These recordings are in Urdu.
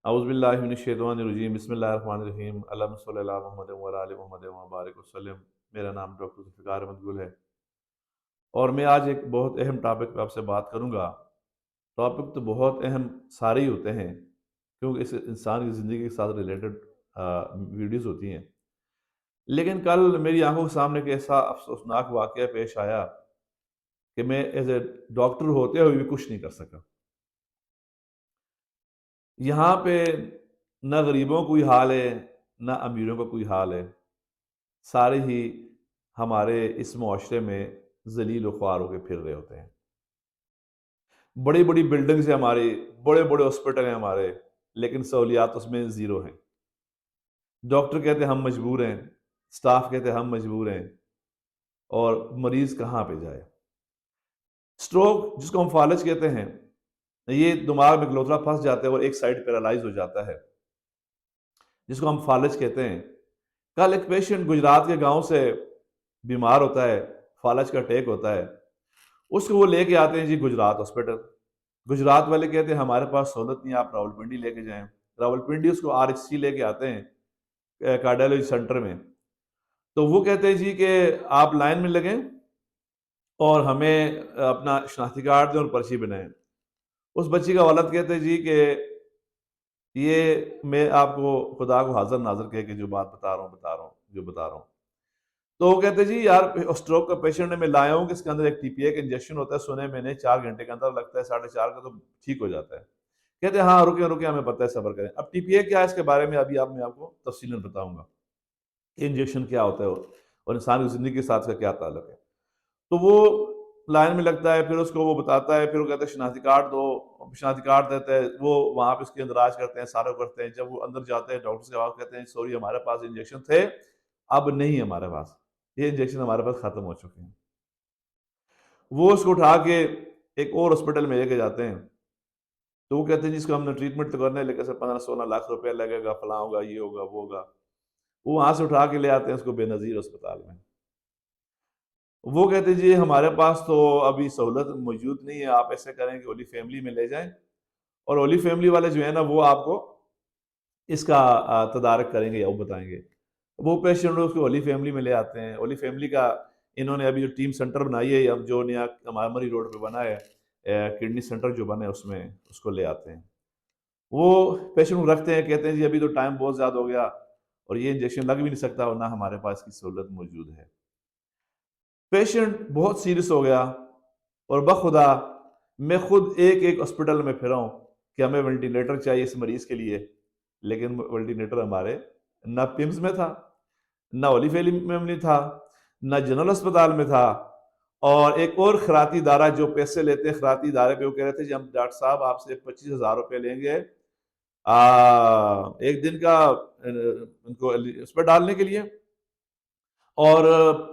اعوذ باللہ من الشیطان الرجیم، بسم اللہ الرحمن الرحیم، اللہم صلی اللہ محمد و علی آل محمد وبارک وسلم۔ میرا نام ڈاکٹر ذوالفقار احمد گل ہے، اور میں آج ایک بہت اہم ٹاپک پہ آپ سے بات کروں گا۔ ٹاپک تو بہت اہم سارے ہی ہوتے ہیں، کیونکہ اس انسان کی زندگی کے ساتھ ریلیٹڈ ویڈیوز ہوتی ہیں، لیکن کل میری آنکھوں کے سامنے ایک ایسا افسوسناک واقعہ پیش آیا کہ میں ایز اے ڈاکٹر ہوتے ہوئے بھی کچھ نہیں کر سکا۔ یہاں پہ نہ غریبوں کا کوئی حال ہے، نہ امیروں کا کوئی حال ہے، سارے ہی ہمارے اس معاشرے میں ذلیل و خوار ہو کے پھر رہے ہوتے ہیں۔ بڑی بڑی بلڈنگز ہیں ہماری، بڑے بڑے ہاسپٹل ہیں ہمارے، لیکن سہولیات اس میں زیرو ہیں۔ ڈاکٹر کہتے ہیں ہم مجبور ہیں، سٹاف کہتے ہیں ہم مجبور ہیں، اور مریض کہاں پہ جائے؟ سٹروک جس کو ہم فالج کہتے ہیں، یہ دماغ میں گلوتھرا پھنس جاتا ہے اور ایک سائڈ پیرالائز ہو جاتا ہے، جس کو ہم فالج کہتے ہیں۔ کل ایک پیشنٹ گجرات کے گاؤں سے بیمار ہوتا ہے، فالج کا اٹیک ہوتا ہے، اس کو وہ لے کے آتے ہیں جی گجرات ہاسپٹل۔ گجرات والے کہتے ہیں ہمارے پاس سہولت نہیں، آپ راولپنڈی لے کے جائیں۔ راولپنڈی اس کو RHC لے کے آتے ہیں کارڈیالوجی سینٹر میں، تو وہ کہتے ہیں جی کہ آپ لائن میں لگیں اور ہمیں اپنا شناختی کارڈ دیں اور پرچی بنائیں۔ اس بچی کا والد کہتے ہیں جی کہ یہ میں آپ کو خدا کو حاضر ناظر کہہ کے جو بات بتا رہا ہوں۔ تو وہ کہتے ہیں جی یار اسٹروک کا پیشنٹ میں لایا ہوں کہ اس کے اندر ایک TPA کا انجیکشن ہوتا ہے، سنے میں نے 4 گھنٹے کے اندر لگتا ہے، 4.5 کا تو ٹھیک ہو جاتا ہے۔ کہتے ہیں ہاں رکے ہمیں پتہ ہے، صبر کریں۔ اب TPA کیا ہے اس کے بارے میں ابھی میں آپ کو تفصیلاً بتاؤں گا، یہ انجیکشن کیا ہوتا ہے اور انسان کی زندگی کے ساتھ کا کیا تعلق ہے۔ تو وہ لائن میں لگتا ہے، پھر اس کو وہ بتاتا ہے، پھر وہ کہتا ہے شناختی کارڈ دو، شناختی کارڈ دیتا ہے، وہ وہاں پہ اس کے اندراج کرتے ہیں، سارے کرتے ہیں۔ جب وہ اندر جاتے ہیں ڈاکٹر سے آواز کہتے ہیں سوری ہمارے پاس انجیکشن تھے، اب نہیں ہمارے پاس، یہ انجیکشن ہمارے پاس ختم ہو چکے ہیں۔ وہ اس کو اٹھا کے ایک اور ہاسپٹل میں لے کے جاتے ہیں، تو وہ کہتے ہیں جس کو ہم نے ٹریٹمنٹ تو کرنا ہے لیکن 15-16 لاکھ روپے لگے گا، فلاں ہوگا، یہ ہوگا، وہ ہوگا۔ وہ وہاں سے اٹھا کے لے آتے ہیں اس کو بے نظیر اسپتال میں۔ وہ کہتے ہیں جی ہمارے پاس تو ابھی سہولت موجود نہیں ہے، آپ ایسے کریں کہ ہولی فیملی میں لے جائیں، اور ہولی فیملی والے جو ہے نا وہ آپ کو اس کا تدارک کریں گے یا وہ بتائیں گے۔ وہ پیشنٹ اس کو ہولی فیملی میں لے آتے ہیں۔ ہولی فیملی کا انہوں نے ابھی جو ٹیم سینٹر بنائی ہے، جو نیا ہمارمری روڈ پہ بنا ہے، کڈنی سینٹر جو بنا ہے، اس میں اس کو لے آتے ہیں۔ وہ پیشنٹ کو رکھتے ہیں، کہتے ہیں جی ابھی تو ٹائم بہت زیادہ ہو گیا اور یہ انجیکشن لگ بھی نہیں سکتا اور نہ ہمارے پاس کی سہولت موجود ہے۔ پیشنٹ بہت سیریس ہو گیا، اور بخدا میں خود ایک ہاسپٹل میں پھرا ہوں کہ ہمیں وینٹیلیٹر چاہیے اس مریض کے لیے، لیکن وینٹیلیٹر ہمارے نہ پمز میں تھا، نہ ہولی فیملی میں تھا، نہ جنرل اسپتال میں تھا۔ اور ایک اور خیراتی ادارہ جو پیسے لیتے ہیں خیراتی ادارے پہ، وہ کہہ رہے تھے جی ہم ڈاکٹر صاحب آپ سے 25,000 روپے لیں گے ایک دن کا ان کو اس پہ ڈالنے کے لیے، اور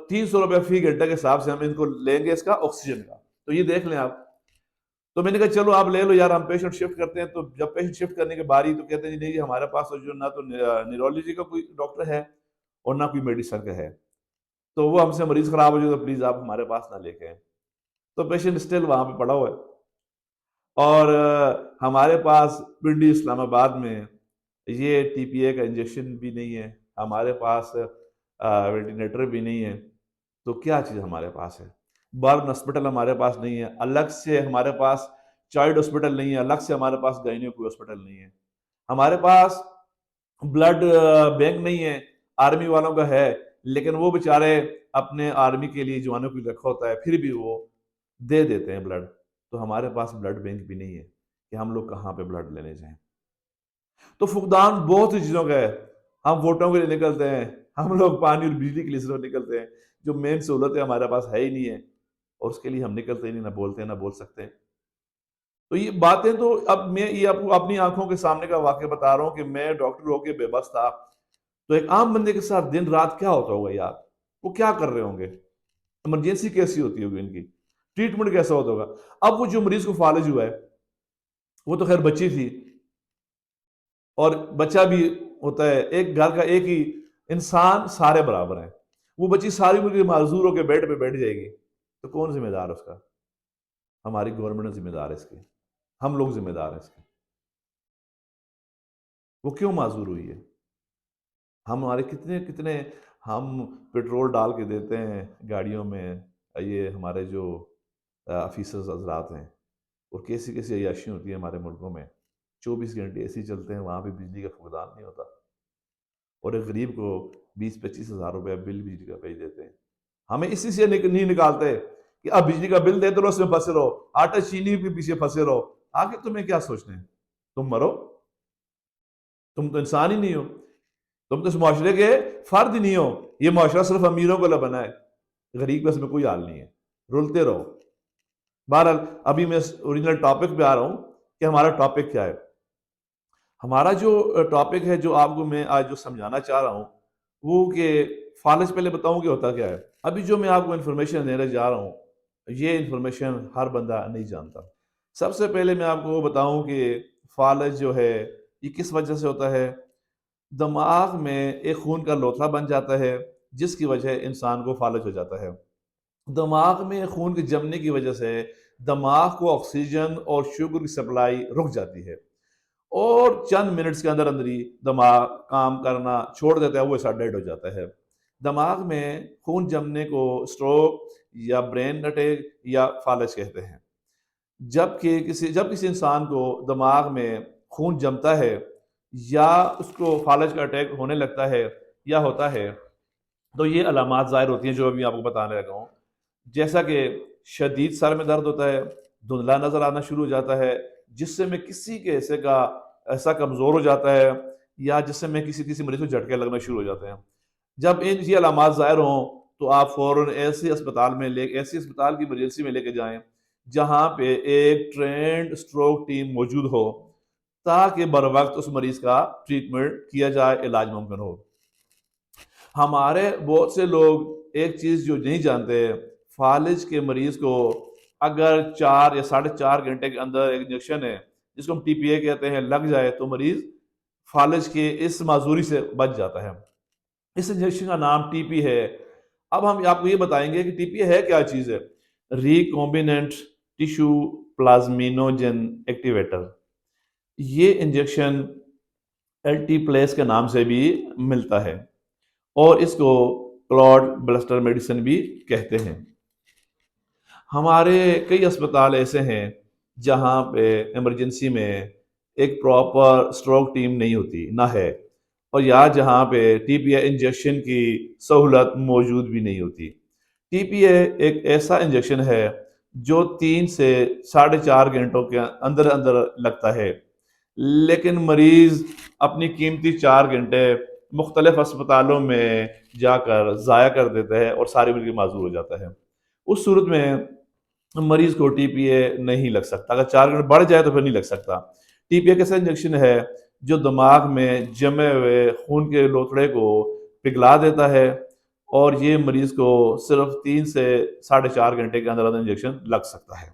300 روپے فی گھنٹے کے حساب سے ہم ان کو لیں گے اس کا آکسیجن کا۔ تو یہ دیکھ لیں آپ۔ تو میں نے کہا چلو آپ لے لو یار، ہم پیشنٹ شفٹ کرتے ہیں۔ تو جب پیشنٹ شفٹ کرنے کے باری تو کہتے ہیں جی نہیں ہمارے پاس جو نہ تو نیورولوجی کا کوئی ڈاکٹر ہے اور نہ کوئی میڈیسن کا ہے، تو وہ ہم سے مریض خراب ہو جائے تو پلیز آپ ہمارے پاس نہ لے کے آئیں۔ تو پیشنٹ اسٹل وہاں پہ پڑا ہوا ہے، اور ہمارے پاس پنڈی اسلام آباد میں یہ TPA کا انجیکشن بھی نہیں ہے، ہمارے پاس وینٹیلیٹر بھی نہیں ہے۔ تو کیا چیز ہمارے پاس ہے؟ برن ہاسپٹل ہمارے پاس نہیں ہے، الگ سے ہمارے پاس چائلڈ ہاسپٹل نہیں ہے، الگ سے ہمارے پاس گائنی کوئی ہاسپٹل نہیں ہے، ہمارے پاس بلڈ بینک نہیں ہے، آرمی والوں کا ہے لیکن وہ بیچارے اپنے آرمی کے لیے جوانوں کو رکھا ہوتا ہے، پھر بھی وہ دے دیتے ہیں بلڈ۔ تو ہمارے پاس بلڈ بینک بھی نہیں ہے کہ ہم لوگ کہاں پہ بلڈ لینے جائیں۔ تو فقدان بہت سی چیزوں کا ہے۔ ہم ووٹوں کے لیے نکلتے ہیں، ہم لوگ پانی اور بجلی کے لیے صرف نکلتے ہیں، جو مین سہولت ہے ہمارے پاس ہے ہی نہیں ہے، اور اس کے لیے ہم نکلتے ہی نہیں، نہ بولتے ہیں نہ بول سکتے ہیں۔ تو یہ باتیں تو اب میں یہ آپ کو اپنی آنکھوں کے سامنے کا واقعہ بتا رہا ہوں کہ میں ڈاکٹر ہو کے بے بس تھا، تو ایک عام بندے کے ساتھ دن رات کیا ہوتا ہوگا یار، وہ کیا کر رہے ہوں گے، ایمرجنسی کیسی ہوتی ہوگی ان کی، ٹریٹمنٹ کیسا ہوتا ہوگا۔ اب وہ جو مریض کو فالج ہوا ہے، وہ تو خیر بچی تھی، اور بچہ بھی ہوتا ہے، ایک گھر کا ایک ہی انسان، سارے برابر ہیں۔ وہ بچی ساری عمر معذور ہو کے بیڈ پہ بیٹھ جائے گی، تو کون ذمہ دار ہے اس کا؟ ہماری گورنمنٹ ذمہ دار ہے اس کی، ہم لوگ ذمہ دار ہیں اس کے۔ وہ کیوں معذور ہوئی ہے؟ ہمارے کتنے کتنے ہم پیٹرول ڈال کے دیتے ہیں گاڑیوں میں، یہ ہمارے جو آفیسرز حضرات ہیں، اور کیسی کیسی عیاشی ہوتی ہے ہمارے ملکوں میں، 24 گھنٹے اے سی چلتے ہیں، وہاں پہ بجلی کا فقدان نہیں ہوتا، اور ایک غریب کو 20-25 ہزار روپے بل بجلی کا بھیج دیتے ہیں۔ ہمیں اسی سے نہیں نکالتے کہ اب بجلی کا بل دیتے رہو، اس میں پھنسے رہو، آٹا چینی کے پیچھے پھنسے رہو، آگے تمہیں کیا سوچنا ہے؟ تم مرو، تم تو انسان ہی نہیں ہو، تم تو اس معاشرے کے فرد ہی نہیں ہو، یہ معاشرہ صرف امیروں کو بنا ہے، غریب کا اس میں کوئی حال نہیں ہے، رولتے رہو۔ بہرحال ابھی میں اوریجنل ٹاپک پہ آ رہا ہوں کہ ہمارا ٹاپک کیا ہے۔ ہمارا جو ٹاپک ہے، جو آپ کو میں آج جو سمجھانا چاہ رہا ہوں، وہ کہ فالج پہلے بتاؤں کہ ہوتا کیا ہے۔ ابھی جو میں آپ کو انفارمیشن دینے جا رہا ہوں، یہ انفارمیشن ہر بندہ نہیں جانتا۔ سب سے پہلے میں آپ کو وہ بتاؤں کہ فالج جو ہے یہ کس وجہ سے ہوتا ہے۔ دماغ میں ایک خون کا لوتھڑا بن جاتا ہے، جس کی وجہ انسان کو فالج ہو جاتا ہے۔ دماغ میں خون کے جمنے کی وجہ سے دماغ کو آکسیجن اور شوگر کی سپلائی رک جاتی ہے، اور چند منٹس کے اندر اندر ہی دماغ کام کرنا چھوڑ دیتا ہے، وہ ایسا ڈیڈ ہو جاتا ہے۔ دماغ میں خون جمنے کو اسٹروک یا برین اٹیک یا فالج کہتے ہیں۔ جب کسی انسان کو دماغ میں خون جمتا ہے یا اس کو فالج کا اٹیک ہونے لگتا ہے یا ہوتا ہے، تو یہ علامات ظاہر ہوتی ہیں جو ابھی آپ کو بتانے لگا ہوں، جیسا کہ شدید سر میں درد ہوتا ہے، دھندلا نظر آنا شروع ہو جاتا ہے، جس میں کسی کے حصے کا ایسا کمزور ہو جاتا ہے، یا جس میں کسی مریض کو جھٹکے لگنا شروع ہو جاتے ہیں۔ جب یہ علامات ظاہر ہوں تو آپ فوراً ایسی اسپتال کی ایمرجنسی میں لے کے جائیں جہاں پہ ایک ٹرینڈ اسٹروک ٹیم موجود ہو، تاکہ بر وقت اس مریض کا ٹریٹمنٹ کیا جائے، علاج ممکن ہو۔ ہمارے بہت سے لوگ ایک چیز جو نہیں جانتے، فالج کے مریض کو اگر 4 یا 4.5 گھنٹے کے اندر ایک انجیکشن ہے جس کو ہم ٹی پی اے کہتے ہیں لگ جائے، تو مریض فالج کے اس معذوری سے بچ جاتا ہے۔ اس انجیکشن کا نام ٹی پی ہے۔ اب ہم آپ کو یہ بتائیں گے کہ ٹی پی اے ہے کیا چیز ہے۔ ریکمبیننٹ ٹیشو پلازمینوجن ایکٹیویٹر۔ یہ انجیکشن ایل ٹی پلیس کے نام سے بھی ملتا ہے، اور اس کو کلاڈ بلسٹر میڈیسن بھی کہتے ہیں۔ ہمارے کئی اسپتال ایسے ہیں جہاں پہ ایمرجنسی میں ایک پراپر اسٹروک ٹیم نہیں ہوتی، نہ ہے، اور یا جہاں پہ ٹی پی اے انجیکشن کی سہولت موجود بھی نہیں ہوتی۔ ٹی پی اے ایک ایسا انجیکشن ہے جو 3 سے 4.5 گھنٹوں کے اندر اندر لگتا ہے، لیکن مریض اپنی قیمتی 4 گھنٹے مختلف اسپتالوں میں جا کر ضائع کر دیتا ہے اور ساری ملک معذور ہو جاتا ہے۔ اس صورت میں مریض کو ٹی پی اے نہیں لگ سکتا، اگر 4 گھنٹے بڑھ جائے تو پھر نہیں لگ سکتا۔ ٹی پی اے کیسا انجیکشن ہے جو دماغ میں جمے ہوئے خون کے لوتھڑے کو پگھلا دیتا ہے، اور یہ مریض کو صرف 3 سے 4.5 گھنٹے کے اندر انجیکشن لگ سکتا ہے،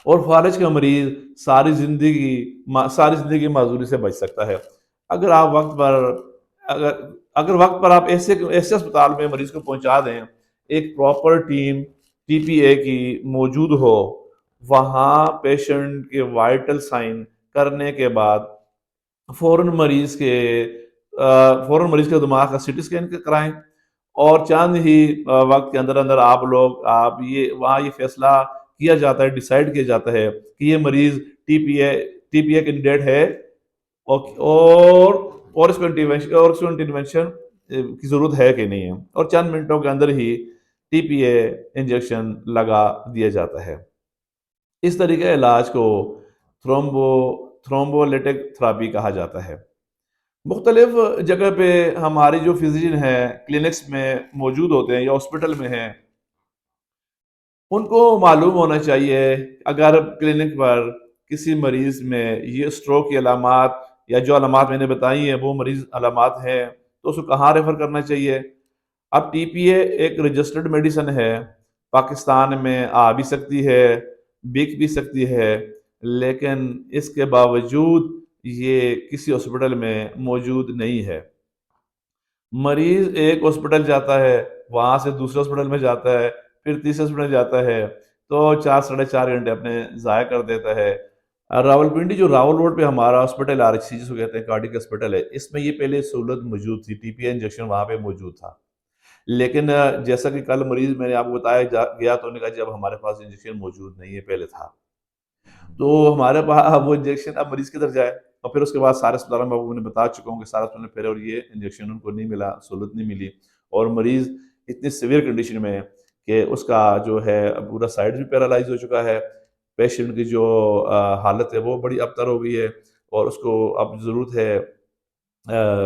اور فالج کا مریض ساری زندگی معذوری سے بچ سکتا ہے اگر آپ وقت پر آپ ایسے اسپتال میں مریض کو پہنچا دیں، ایک پراپر ٹیم ٹی پی اے کی موجود ہو، وہاں پیشنٹ کے وائٹل سائن کرنے کے بعد فوراً مریض کے دماغ کا سی ٹی اسکین کرائیں، اور چند ہی وقت کے اندر اندر آپ یہ فیصلہ کیا جاتا ہے، ڈیسائیڈ کیا جاتا ہے کہ یہ مریض ٹی پی اے کینڈیڈیٹ ہے، اور اس کو انٹرونشن کی ضرورت ہے کہ نہیں ہے، اور چند منٹوں کے اندر ہی ٹی پی اے انجیکشن لگا دیا جاتا ہے۔ اس طریقے علاج کو تھرومبولیٹک تھراپی کہا جاتا ہے۔ مختلف جگہ پہ ہماری جو فزیشین ہیں کلینکس میں موجود ہوتے ہیں یا ہاسپٹل میں ہیں، ان کو معلوم ہونا چاہیے اگر کلینک پر کسی مریض میں یہ اسٹروک کی علامات یا جو علامات میں نے بتائی ہیں وہ مریض علامات ہیں، تو اس کو کہاں ریفر کرنا چاہیے۔ اب ٹی پی اے ایک رجسٹرڈ میڈیسن ہے، پاکستان میں آ بھی سکتی ہے، بک بھی سکتی ہے، لیکن اس کے باوجود یہ کسی ہاسپٹل میں موجود نہیں ہے۔ مریض ایک ہاسپٹل جاتا ہے، وہاں سے دوسرے ہاسپٹل میں جاتا ہے، پھر تیسرے ہاسپٹل جاتا ہے، تو 4 ساڑھے 4 گھنٹے اپنے ضائع کر دیتا ہے۔ راولپنڈی جو راول روڈ پہ ہمارا ہاسپٹل آر ایچ سی جس کو کہتے ہیں کارڈک ہاسپٹل ہے، اس میں یہ پہلے سہولت موجود تھی، ٹی پی آئی انجیکشن وہاں پہ موجود تھا، لیکن جیسا کہ کل مریض میں نے آپ کو بتایا گیا تو انہوں نے کہا جب ہمارے پاس انجیکشن موجود نہیں ہے، پہلے تھا تو ہمارے پاس وہ انجیکشن اب مریض کدھر جائے، اور پھر اس کے بعد سارے اسپتالوں میں آپ نے بتا چکا ہوں کہ سارے اسپتالوں میں پھر اور یہ انجیکشن ان کو نہیں ملا، سہولت نہیں ملی، اور مریض اتنی سیویئر کنڈیشن میں ہے کہ اس کا جو ہے پورا سائڈ بھی پیرالائز ہو چکا ہے، پیشنٹ کی جو حالت ہے وہ بڑی ابتر ہو گئی ہے، اور اس کو اب ضرورت ہے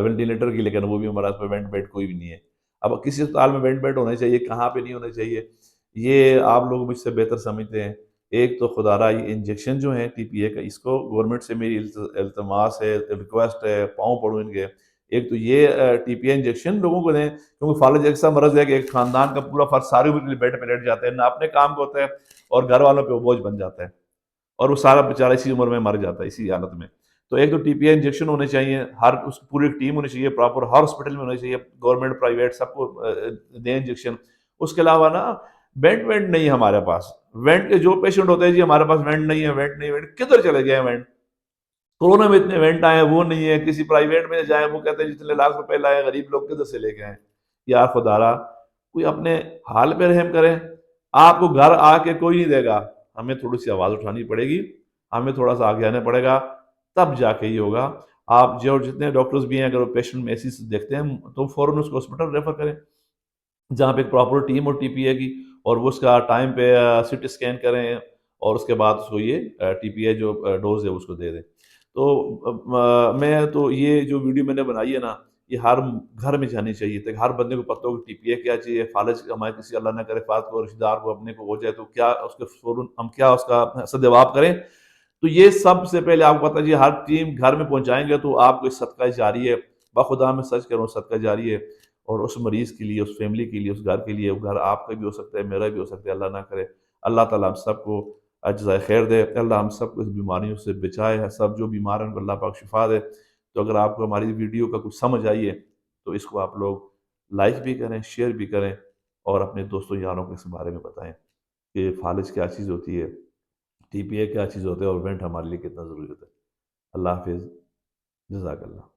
وینٹیلیٹر کی، لیکن وہ بھی ہمارے پاس وینٹ بیڈ کوئی بھی نہیں ہے۔ اب کسی اسپتال میں وینٹ بیڈ ہونے چاہیے، کہاں پہ نہیں ہونے چاہیے، یہ آپ لوگ مجھ سے بہتر سمجھتے ہیں۔ ایک تو خدا را یہ انجیکشن جو ہیں ٹی پی اے کا، اس کو گورنمنٹ سے میری التماس ہے، ریکویسٹ ہے، پاؤں پڑوں ان کے، ایک تو یہ ٹی پی اے انجیکشن لوگوں کو دیں، کیونکہ فالج ایک ایسا مرض ہے کہ ایک خاندان کا پورا فرد ساری عمر کے لیے بیڈ پہ لیٹ جاتے ہیں، نہ اپنے کام کو ہوتا ہے اور گھر والوں پہ وہ بوجھ بن جاتا ہے، اور وہ سارا بیچارہ اسی عمر میں مر جاتا ہے اسی حالت میں۔ تو ایک تو ٹی پی آئی انجیکشن ہونے چاہیے، ہر اس پوری ٹیم ہونی چاہیے پراپر، ہر ہاسپٹل میں ہونی چاہیے، گورنمنٹ پرائیویٹ سب کو دیں انجیکشن۔ اس کے علاوہ نا وینٹ وینٹ نہیں ہے ہمارے پاس، وینٹ کے جو پیشنٹ ہوتے ہیں جی ہمارے پاس وینٹ نہیں ہے، وینٹ نہیں، وینٹ کدھر چلے گئے ہیں وینٹ؟ کورونا میں اتنے وینٹ آئے ہیں وہ نہیں ہے، کسی پرائیویٹ میں جائیں وہ کہتے ہیں جتنے لاکھ روپے لائے غریب لوگ کدھر سے لے کے آئیں؟ یا خدا را کوئی اپنے حال پہ رحم کرے، آپ کو گھر آ کے کوئی نہیں دے گا، ہمیں تھوڑی سی آواز اٹھانی پڑے گی، ہمیں تھوڑا سا آگے آنا پڑے گا، تب جا کے یہ ہوگا۔ آپ جو جتنے ڈاکٹرز بھی ہیں اگر وہ پیشنٹ میں ایسی دیکھتے ہیں تو فوراً اس کو ہاسپٹل ریفر کریں، جہاں پہ ایک پراپر ٹیم اور ٹی پی اے کی، اور وہ اس کا ٹائم پہ سی ٹی اسکین کریں، اور اس کے بعد اس کو یہ ٹی پی اے جو ڈوز ہے اس کو دے دیں۔ تو میں تو یہ جو ویڈیو میں نے بنائی ہے نا، یہ ہر گھر میں جانی چاہیے تاکہ ہر بندے کو پتہ ہو کہ ٹی پی اے کیا چیز ہے، فالج ہمارے کسی اللہ نہ کرے فات کو رشتہ دار کو اپنے کو ہو جائے تو کیا اس کے فوراً ہم کیا اس کا سدجواب کریں۔ تو یہ سب سے پہلے آپ کو پتہ جی ہر ٹیم گھر میں پہنچائیں گے تو آپ کو اس صدقہ جاری ہے، بخدا میں سچ کروں صدقہ جاری ہے، اور اس مریض کے لیے، اس فیملی کے لیے، اس گھر کے لیے، وہ گھر آپ کا بھی ہو سکتا ہے، میرا بھی ہو سکتا ہے، اللہ نہ کرے۔ اللہ تعالیٰ ہم سب کو جزائے خیر دے، اللہ ہم سب کو اس بیماریوں سے بچائے، سب جو بیمار ہیں ان کو اللہ پاک شفا دے۔ تو اگر آپ کو ہماری ویڈیو کا کچھ سمجھ آئی ہے تو اس کو آپ لوگ لائک بھی کریں، شیئر بھی کریں، اور اپنے دوستوں یاروں کو اس بارے میں بتائیں کہ فالج کیا چیز ہوتی ہے، ٹی پی اے کیا چیز ہوتا ہے، اور وینٹ ہمارے لیے کتنا ضروری ہوتا ہے۔ اللہ حافظ، جزاک اللہ۔